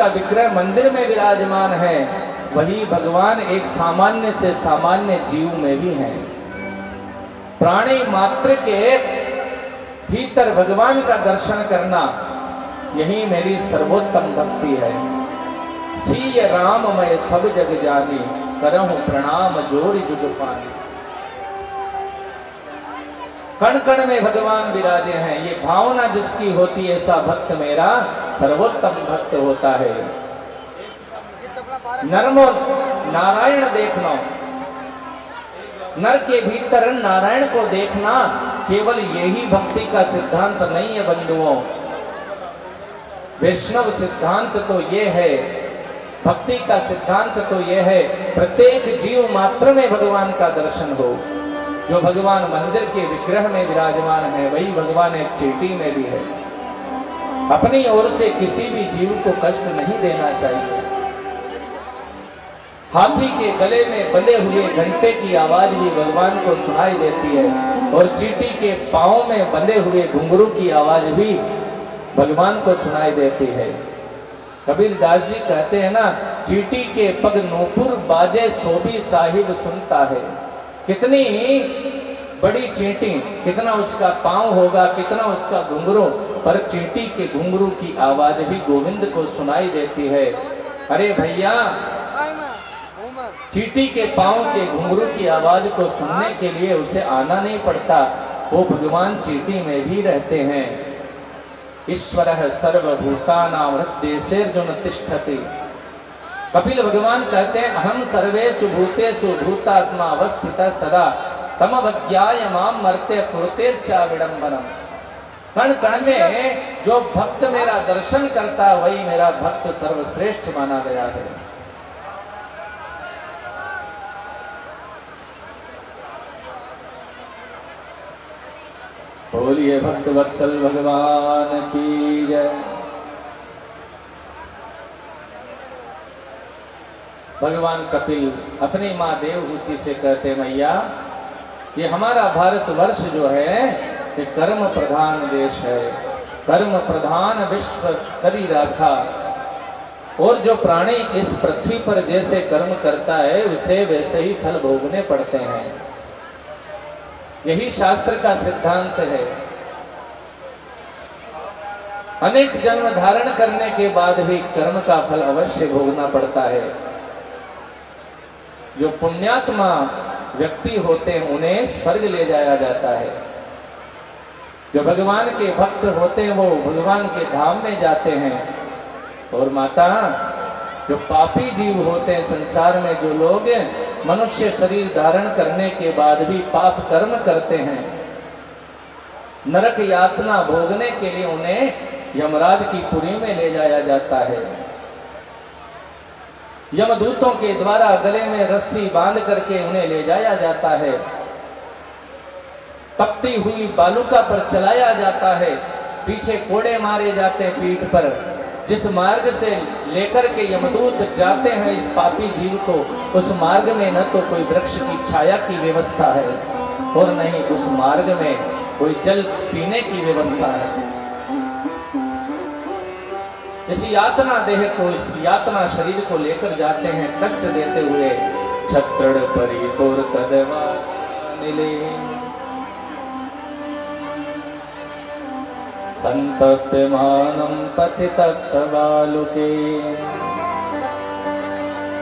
का विग्रह मंदिर में विराजमान है, वही भगवान एक सामान्य से सामान्य जीव में भी है। प्राणी मात्र के भीतर भगवान का दर्शन करना, यही मेरी सर्वोत्तम भक्ति है। सीय राम मैं सब जग जानी, करहूं प्रणाम जोरि जुग पानी। कण कण में भगवान विराजे हैं, ये भावना जिसकी होती है, ऐसा भक्त मेरा सर्वोत्तम भक्त होता है। नरमो नारायण देखना, नर के भीतर नारायण को देखना, केवल यही भक्ति का सिद्धांत नहीं है बंधुओं। वैष्णव सिद्धांत तो ये है, भक्ति का सिद्धांत तो ये है, प्रत्येक जीव मात्र में भगवान का दर्शन हो। जो भगवान मंदिर के विग्रह में विराजमान है, वही भगवान एक चींटी में भी है। अपनी ओर से किसी भी जीव को कष्ट नहीं देना चाहिए। हाथी के गले में बंधे हुए घंटे की आवाज भी भगवान को सुनाई देती है, और चींटी के पांव में बंधे हुए घुंघरू की आवाज भी भगवान को सुनाई देती है। कबीरदास जी कहते हैं ना, चींटी के पग नूपुर बाजे सोबी साहिब सुनता है। कितनी बड़ी चींटी, कितना उसका पांव होगा, कितना उसका घुंघरू, पर चींटी के घुंघरू की आवाज भी गोविंद को सुनाई देती है। अरे भैया, चींटी के पांव के घुंघरू की आवाज को सुनने के लिए उसे आना नहीं पड़ता, वो भगवान चींटी में भी रहते हैं। ईश्वरः सर्वभूतानां हृद्देशेर्जुन तिष्ठति। कपिल भगवान कहते हैं, अहम सर्वेषु भूतेषु भूतात्मा अवस्थितः सदा तमवज्ञाय माम मर्त्य कुरुतेर्चा विडंबनम। कण कण में जो भक्त मेरा दर्शन करता है, वही मेरा भक्त सर्वश्रेष्ठ माना गया है। बोलिए भक्त वत्सल भगवान की जय। भगवान कपिल अपनी माँ देवहूति से कहते, मैया ये हमारा भारतवर्ष जो है, ये कर्म प्रधान देश है, कर्म प्रधान विश्व करी राखा, और जो प्राणी इस पृथ्वी पर जैसे कर्म करता है, उसे वैसे ही फल भोगने पड़ते हैं। यही शास्त्र का सिद्धांत है। अनेक जन्म धारण करने के बाद भी कर्म का फल अवश्य भोगना पड़ता है। जो पुण्यात्मा व्यक्ति होते हैं, उन्हें स्वर्ग ले जाया जाता है। जो भगवान के भक्त होते हैं, वो भगवान के धाम में जाते हैं। और माता, जो पापी जीव होते हैं संसार में, जो लोग मनुष्य शरीर धारण करने के बाद भी पाप कर्म करते हैं, नरक यातना भोगने के लिए उन्हें यमराज की पुरी में ले जाया जाता है। यमदूतों के द्वारा गले में रस्सी बांध करके उन्हें ले जाया जाता है। तपती हुई बालुका पर चलाया जाता है, पीछे कोड़े मारे जाते हैं पीठ पर। जिस मार्ग से लेकर के यमदूत जाते हैं इस पापी जीव को, उस मार्ग में न तो कोई वृक्ष की छाया की व्यवस्था है, और न ही उस मार्ग में कोई जल पीने की व्यवस्था है। इस यातना देह को, इस यातना शरीर को लेकर जाते हैं कष्ट देते हुए। छत्रड़ परी तोर कदवा मिले, संतप्यमानं पथितप्तबालुके।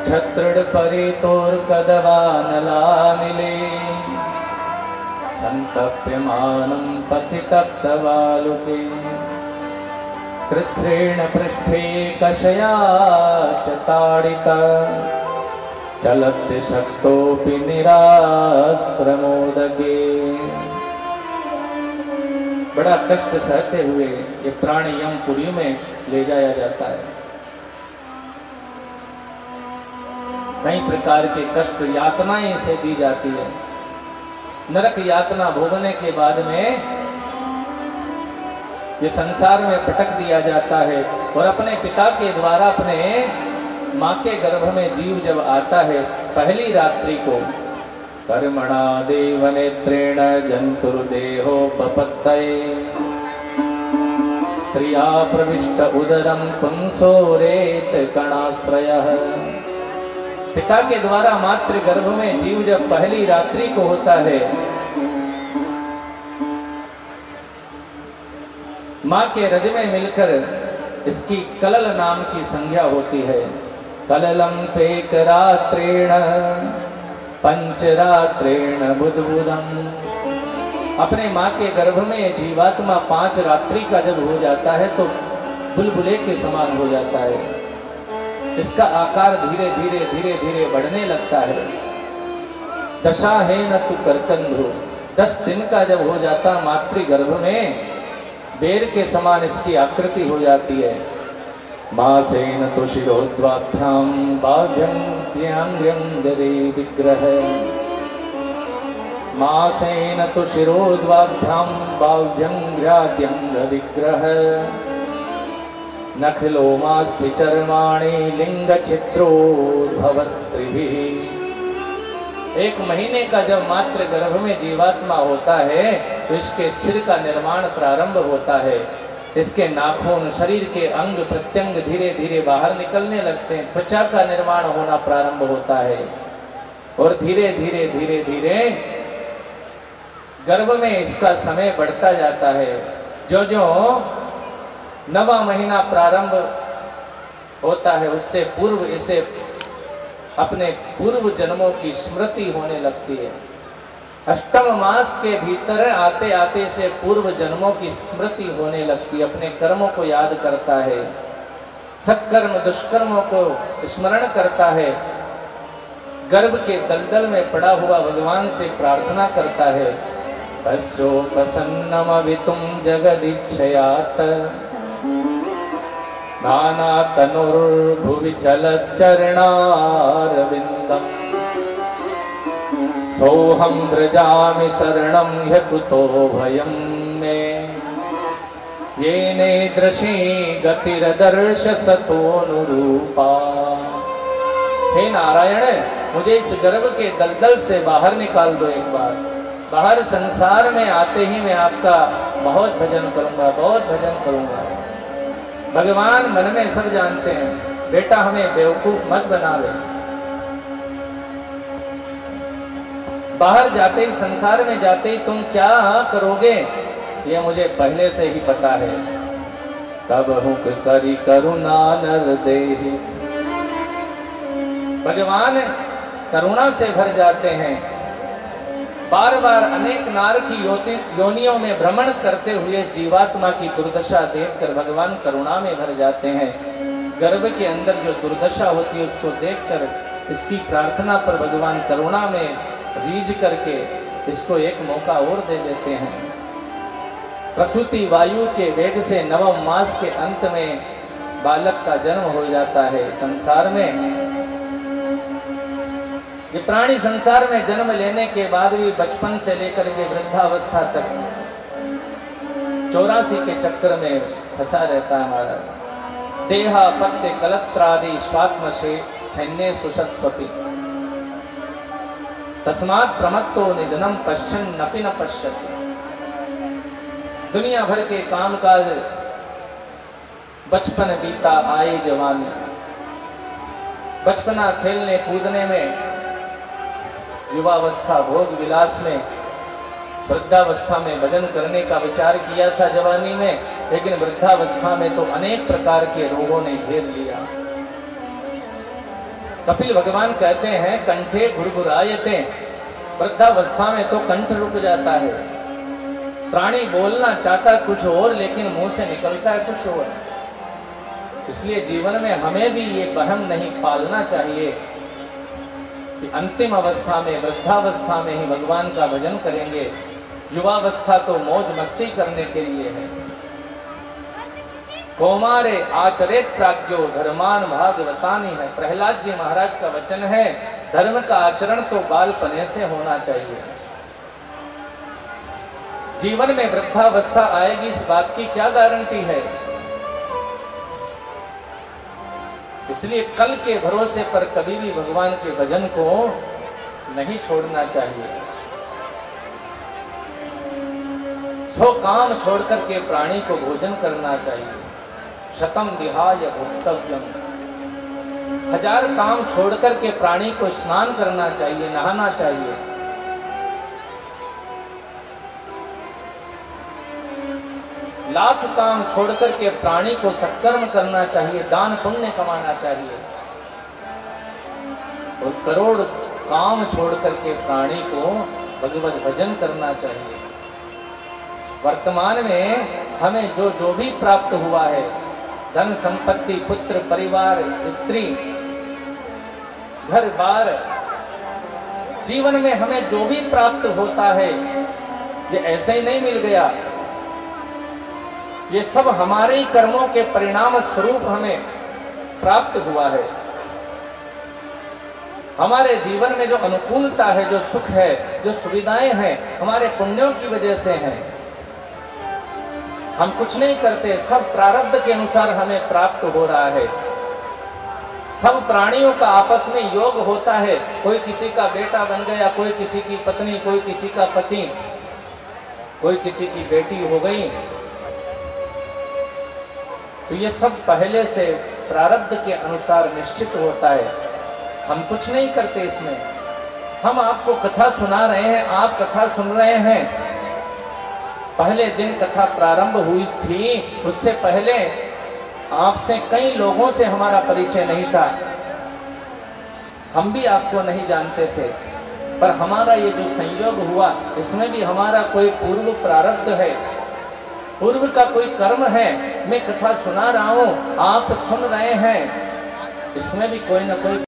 छत्रड़ परी तोर कदवा नलानिले, संतप्यमानं पथितप्तबालुके। कृच्छ्रेण पृष्ठे कषया च ताडिता, चलत्य शक्तोऽपि निराश्रमोदके। बड़ा कष्ट सहते हुए ये प्राणी यमपुरी में ले जाया जाता है। कई प्रकार के कष्ट यातनाएं इसे दी जाती है। नरक यातना भोगने के बाद में ये संसार में पटक दिया जाता है, और अपने पिता के द्वारा अपने माँ के गर्भ में जीव जब आता है, पहली रात्रि को कर्मणा देवनेत्रेण जंतुर्देहोपपत्तये। स्त्रिया प्रविष्ट उदरम पुंसोरेत कणाश्रयः। पिता के द्वारा मातृ गर्भ में जीव जब पहली रात्रि को होता है, मां के रज में मिलकर इसकी कलल नाम की संज्ञा होती है। कललम पेक रात्रेण पंचरात्रेण बुधबुधम। अपने मां के गर्भ में जीवात्मा 5 रात्रि का जब हो जाता है तो बुलबुले के समान हो जाता है। इसका आकार धीरे धीरे धीरे धीरे बढ़ने लगता है। दशा है न तु करकंधु। 10 दिन का जब हो जाता मातृ गर्भ में, बेर के समान इसकी आकृति हो जाती है। मासेन तो शिरोद्वाभ्याम बाह्यं द्व्यांग्र्यं दरे विग्रह। मासेन तो शिरोद्वाभ्याम बाह्यं ग्राद्यं विग्रह। नखलोमास्ति चर्माणि लिंग छिद्रोद्भवस्त्रिभिः। 1 महीने का जब मातृ गर्भ में जीवात्मा होता है तो इसके सिर का निर्माण प्रारंभ होता है। इसके नाखून, शरीर के अंग प्रत्यंग धीरे धीरे बाहर निकलने लगते हैं। त्वचा का निर्माण होना प्रारंभ होता है और धीरे धीरे धीरे धीरे गर्भ में इसका समय बढ़ता जाता है। जो जो 9वां महीना प्रारंभ होता है उससे पूर्व इसे अपने पूर्व जन्मों की स्मृति होने लगती है। 8वें मास के भीतर आते आते से पूर्व जन्मों की स्मृति होने लगती है। अपने कर्मों को याद करता है, सत्कर्म दुष्कर्मों को स्मरण करता है। गर्भ के दलदल में पड़ा हुआ भगवान से प्रार्थना करता है। तस्योपसन्नमवितुं जगदिच्छयात् नाना तनुर्भुवि चलच्चरणारविन्दम्। सोहं व्रजामि शरणं ह्यकुतो भयं मे। येने दृशि गतिरदर्श सतोनुरूपा। हे नारायण, मुझे इस गर्भ के दलदल से बाहर निकाल दो एक बार। बाहर संसार में आते ही मैं आपका बहुत भजन करूंगा, बहुत भजन करूंगा। भगवान मन में सब जानते हैं, बेटा हमें बेवकूफ मत बनावे। बाहर जाते ही, संसार में जाते ही तुम क्या करोगे ये मुझे पहले से ही पता है। तब हुक करी करुणा नर देहि। भगवान करुणा से भर जाते हैं। बार बार अनेक नार की योनियों में भ्रमण करते हुए इस जीवात्मा की दुर्दशा देखकर भगवान करुणा में भर जाते हैं। गर्भ के अंदर जो दुर्दशा होती है उसको देखकर इसकी प्रार्थना पर भगवान करुणा में रीझ करके इसको एक मौका और दे देते हैं। प्रसूति वायु के वेग से 9वें मास के अंत में बालक का जन्म हो जाता है। संसार में ये प्राणी संसार में जन्म लेने के बाद भी बचपन से लेकर के वृद्धावस्था तक 84 के चक्कर में फंसा रहता है हमारा। देहा पत्य कलत्रादि स्वात्म से सैन्य सुषत्स्वपि। तस्मात् प्रमत्तो निधनम पश्चन नपि न पश्यति। दुनिया भर के कामकाज, बचपन बीता आए जवानी। बचपना खेलने कूदने में, युवावस्था भोग विलास में, वृद्धावस्था में भजन करने का विचार किया था जवानी में, लेकिन वृद्धावस्था में तो अनेक प्रकार के रोगों ने घेर लिया। कपिल भगवान कहते हैं कंठे घुरघुरायते। वृद्धावस्था में तो कंठ रुक जाता है। प्राणी बोलना चाहता कुछ और लेकिन मुंह से निकलता है कुछ और। इसलिए जीवन में हमें भी ये वहम नहीं पालना चाहिए कि अंतिम अवस्था में, वृद्धावस्था में ही भगवान का भजन करेंगे। युवावस्था तो मौज मस्ती करने के लिए है। कौमारे आचरेत प्राज्ञो धर्मान भागवतानि है। प्रहलाद जी महाराज का वचन है, धर्म का आचरण तो बालपने से होना चाहिए। जीवन में वृद्धावस्था आएगी इस बात की क्या गारंटी है। इसलिए कल के भरोसे पर कभी भी भगवान के भजन को नहीं छोड़ना चाहिए। सो काम छोड़ करके प्राणी को भोजन करना चाहिए। शतम विहाय भोक्तव्यम, 1000 काम छोड़ करके प्राणी को स्नान करना चाहिए, नहाना चाहिए। लाख काम छोड़ करके प्राणी को सत्कर्म करना चाहिए, दान पुण्य कमाना चाहिए। और करोड़ काम छोड़ करके प्राणी को भगवत भजन करना चाहिए। वर्तमान में हमें जो भी प्राप्त हुआ है, धन संपत्ति, पुत्र परिवार, स्त्री, घर बार, जीवन में हमें जो भी प्राप्त होता है, ये ऐसे ही नहीं मिल गया। ये सब हमारे ही कर्मों के परिणाम स्वरूप हमें प्राप्त हुआ है। हमारे जीवन में जो अनुकूलता है, जो सुख है, जो सुविधाएं हैं, हमारे पुण्यों की वजह से हैं। हम कुछ नहीं करते, सब प्रारब्ध के अनुसार हमें प्राप्त हो रहा है। सब प्राणियों का आपस में योग होता है। कोई किसी का बेटा बन गया, कोई किसी की पत्नी, कोई किसी का पति, कोई किसी की बेटी हो गई। तो ये सब पहले से प्रारब्ध के अनुसार निश्चित होता है। हम कुछ नहीं करते इसमें। हम आपको कथा सुना रहे हैं, आप कथा सुन रहे हैं। पहले दिन कथा प्रारंभ हुई थी, उससे पहले आपसे कई लोगों से हमारा परिचय नहीं था। हम भी आपको नहीं जानते थे, पर हमारा ये जो संयोग हुआ, इसमें भी हमारा कोई पूर्व प्रारब्ध है, पूर्व का कोई कर्म है। मैं कथा सुना रहा हूं, आप सुन रहे हैं, इसमें भी कोई ना कोई